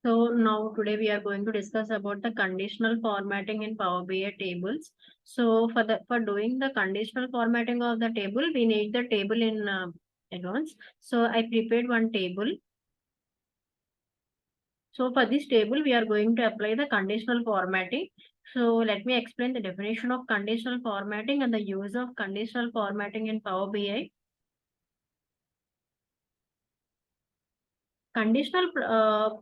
So now today we are going to discuss about the conditional formatting in Power BI tables. So for doing the conditional formatting of the table, we need the table in advance. So I prepared one table. So for this table, we are going to apply the conditional formatting. So let me explain the definition of conditional formatting and the use of conditional formatting in Power BI. Conditional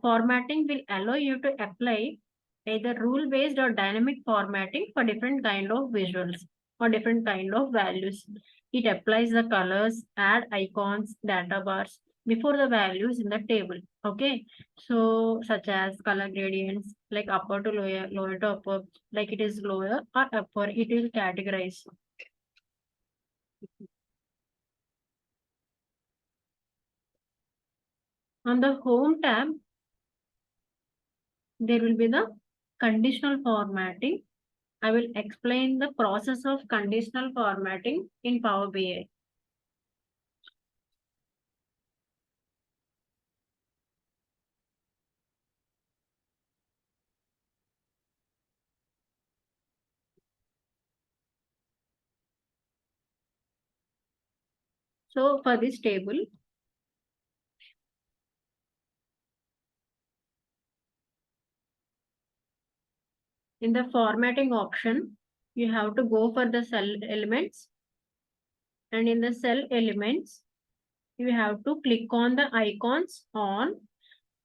formatting will allow you to apply either rule-based or dynamic formatting for different kind of visuals or different kind of values. It applies the colors, add icons, data bars before the values in the table. Okay, so such as color gradients like upper to lower, lower to upper, like it is lower or upper, it will categorize. On the home tab, there will be the conditional formatting. I will explain the process of conditional formatting in Power BI. So for this table, in the formatting option, you have to go for the cell elements, and in the cell elements, you have to click on the icons on,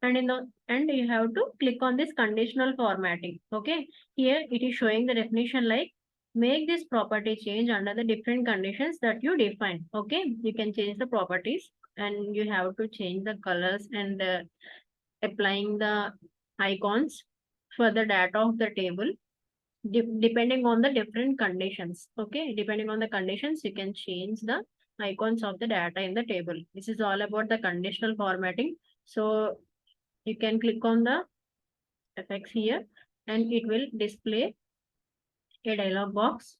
and you have to click on this conditional formatting. Okay, here it is showing the definition like make this property change under the different conditions that you define. Okay, you can change the properties and you have to change the colors and applying the icons for the data of the table depending on the different conditions. Okay, depending on the conditions, you can change the icons of the data in the table. This is all about the conditional formatting. So you can click on the effects here and it will display a dialog box.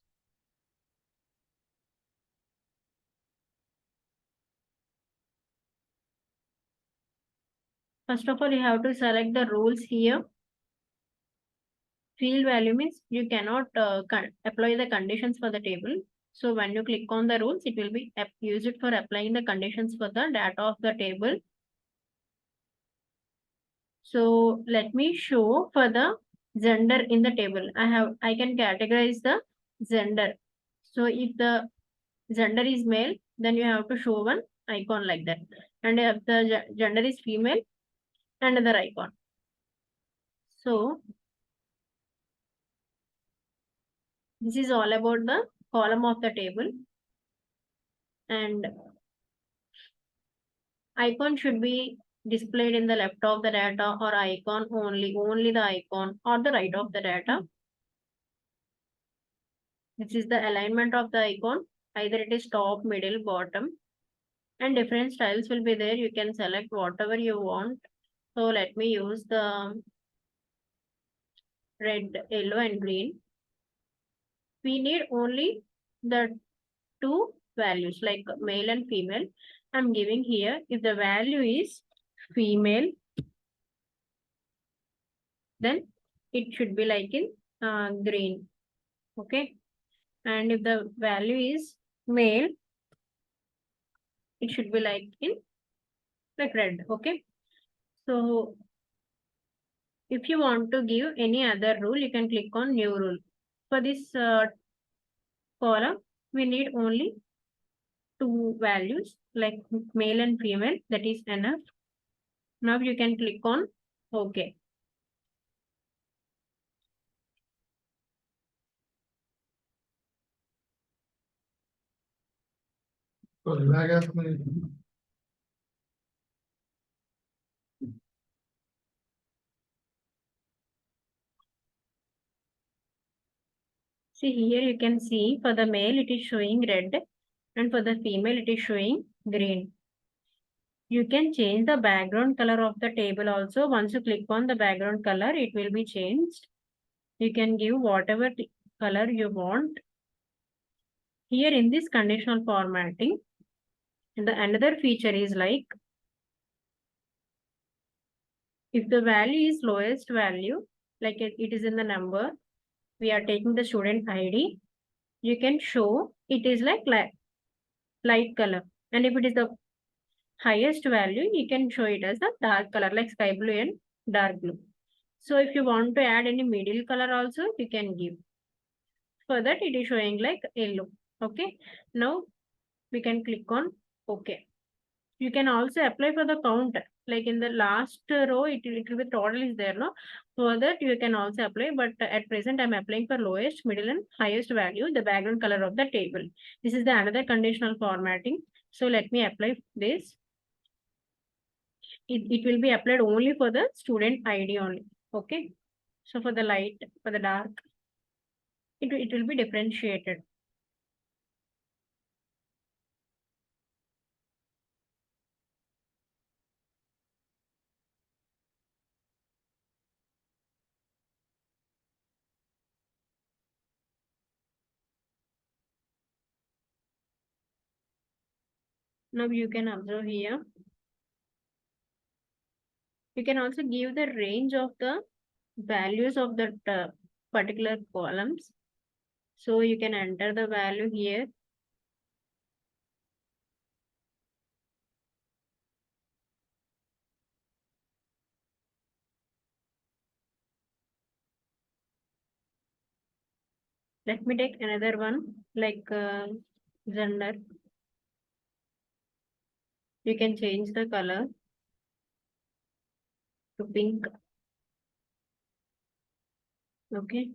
First of all, you have to select the rules here. Field value means you cannot apply the conditions for the table. So when you click on the rules, it will be used for applying the conditions for the data of the table. So let me show for the gender in the table. I can categorize the gender. So if the gender is male, then you have to show one icon like that. And if the gender is female, another icon. So this is all about the column of the table. And icon should be displayed in the left of the data or icon only the icon or the right of the data. This is the alignment of the icon. Either it is top, middle, bottom, and different styles will be there. You can select whatever you want. So let me use the red, yellow, and green. We need only the two values like male and female. I'm giving here if the value is female, then it should be like in green. Okay, and if the value is male, it should be like in like red. Okay, so if you want to give any other rule, you can click on new rule. For this column, we need only two values like male and female. That is enough. Now you can click on OK. See here you can see for the male it is showing red and for the female it is showing green. You can change the background color of the table also. Once you click on the background color, it will be changed. You can give whatever color you want. Here in this conditional formatting, and the another feature is like If the value is lowest value, like it is in the number, we are taking the student ID, you can show it is like light color. And if it is the highest value, you can show it as the dark color, like sky blue and dark blue. So if you want to add any middle color also, you can give. For that, it is showing like yellow. Okay. Now we can click on OK. You can also apply for the count. Like in the last row, it will be total is there, no? For that, you can also apply. But at present, I'm applying for lowest, middle, and highest value, the background color of the table. This is the another conditional formatting. So let me apply this. It will be applied only for the student ID only. Okay. So for the light, for the dark, it will be differentiated. Now you can observe here. You can also give the range of the values of that particular columns. So you can enter the value here. Let me take another one like gender. You can change the color to pink. Okay.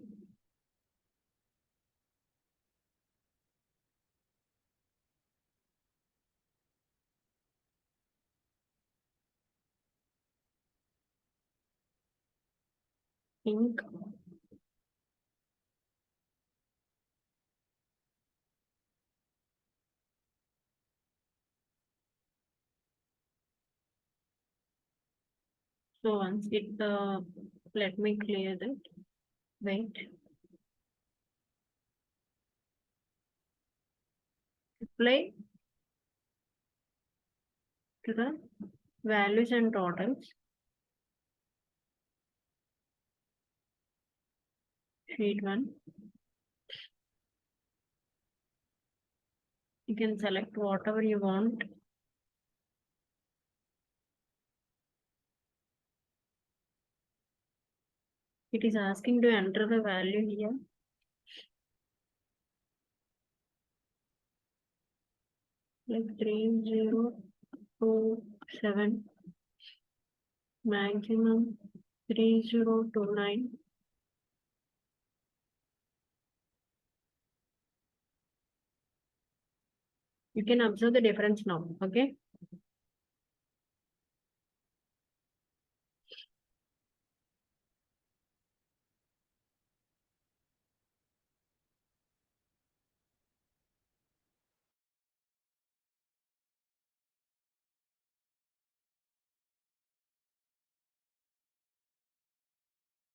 Pink. So once it let me clear that. Wait. Apply to the values and totals. Sheet 1. You can select whatever you want. It is asking to enter the value here. Like 3027, maximum 3029. You can observe the difference now. Okay.